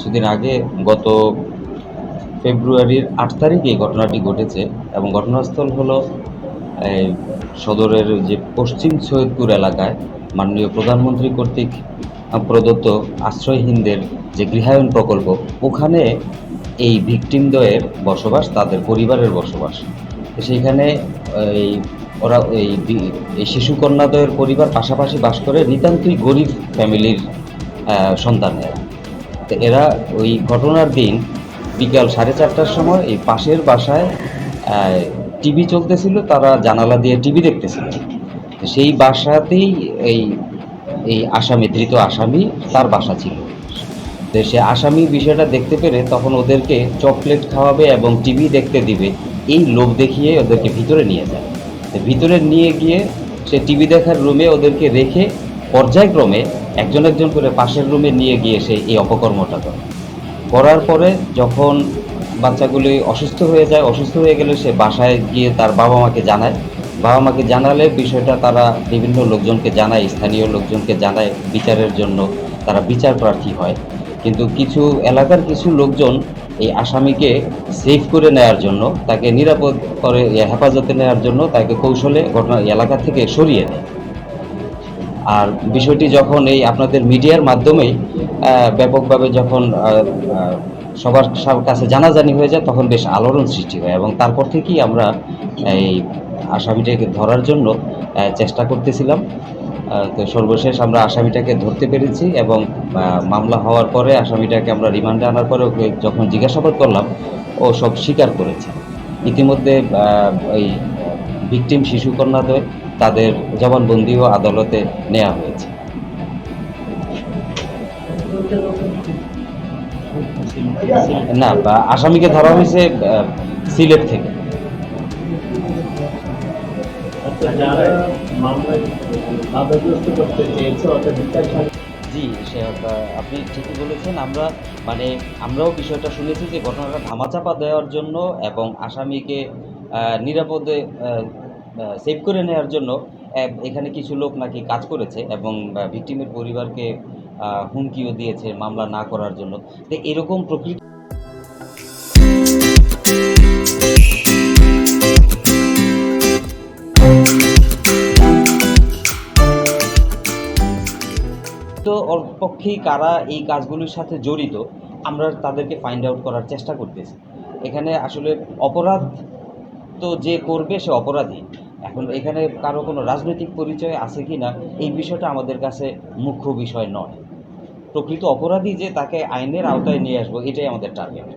কিছুদিন আগে গত ফেব্রুয়ারির ৮ তারিখে এই ঘটনাটি ঘটেছে এবং ঘটনাস্থল হলো এই সদরের যে পশ্চিম সৈয়দপুর এলাকায় মাননীয় প্রধানমন্ত্রী কর্তৃক প্রদত্ত আশ্রয়হীনদের যে গৃহায়ণ প্রকল্প, ওখানে এই ভিকটিমদ্বয়ের বসবাস, তাদের পরিবারের বসবাস। তো সেইখানে এই ওরা এই শিশু কন্যাদ্বয়ের পরিবার পাশাপাশি বাস করে নিতান্তই গরিব ফ্যামিলির সন্তান এরা। তো এরা ওই ঘটনার দিন বিকাল 4:30টার সময় এই পাশের বাসায় টিভি চলতেছিল, তারা জানালা দিয়ে টিভি দেখতেছিল। তো সেই বাসাতেই এই এই আসামি, ধৃত আসামি, তার বাসা ছিল। তো সে আসামি বিষয়টা দেখতে পেরে তখন ওদেরকে চকলেট খাওয়াবে এবং টিভি দেখতে দিবে, এই লোভ দেখিয়ে ওদেরকে ভিতরে নিয়ে যায়। তো ভিতরে নিয়ে গিয়ে সে টিভি দেখার রুমে ওদেরকে রেখে পর্যায়ক্রমে একজন একজন করে পাশের রুমে নিয়ে গিয়ে সে এই অপকর্মটা করে। করার পরে যখন বাচ্চাগুলি অসুস্থ হয়ে যায়, অসুস্থ হয়ে গেলে সে বাসায় গিয়ে তার বাবা মাকে জানায়। বাবা মাকে জানালে বিষয়টা তারা বিভিন্ন লোকজনকে জানায়, স্থানীয় লোকজনকে জানায় বিচারের জন্য, তারা বিচার প্রার্থী হয়। কিন্তু কিছু এলাকার কিছু লোকজন এই আসামিকে সেভ করে নেওয়ার জন্য, তাকে নিরাপদ করে হেফাজতে নেওয়ার জন্য তাকে কৌশলে ঘটনা এলাকা থেকে সরিয়ে দেয়। আর বিষয়টি যখন এই আপনাদের মিডিয়ার মাধ্যমেই ব্যাপকভাবে যখন সবার কাছে জানাজানি হয়ে যায়, তখন বেশ আলোড়ন সৃষ্টি হয় এবং তারপর থেকেই আমরা এই আসামিটাকে ধরার জন্য চেষ্টা করতেছিলাম। তো সর্বশেষ আমরা আসামিটাকে ধরতে পেরেছি এবং মামলা হওয়ার পরে আসামিটাকে আমরা রিমান্ডে আনার পরে ওকে যখন জিজ্ঞাসাবাদ করলাম, ও সব স্বীকার করেছে। ইতিমধ্যে ওই ভিকটিম শিশু কন্যাদ্বয়, তাদের জবানবন্দিও আদালতে নেওয়া হয়েছে। না, আসামিকে ধরা হয়েছে সিলেট থেকে। জি, সে আপনি ঠিকই বলেছেন। মানে আমরাও বিষয়টা শুনেছি যে ঘটনাটা ধামাচাপা দেওয়ার জন্য এবং আসামিকে নিরাপদে সেভ করে নেওয়ার জন্য এখানে কিছু লোক নাকি কাজ করেছে এবং ভিকটিমের পরিবারকে হুমকিও দিয়েছে মামলা না করার জন্য। তো এরকম প্রকৃতি তো ওর পক্ষেই কারা এই কাজগুলির সাথে জড়িত, আমরা তাদেরকে ফাইন্ড আউট করার চেষ্টা করতেছি। এখানে আসলে অপরাধ তো যে করবে সে অপরাধী। এখন এখানে কারো কোনো রাজনৈতিক পরিচয় আছে কি না, এই বিষয়টা আমাদের কাছে মুখ্য বিষয় নয়। প্রকৃত অপরাধী যে, তাকে আইনের আওতায় নিয়ে আসবো, এটাই আমাদের টার্গেট।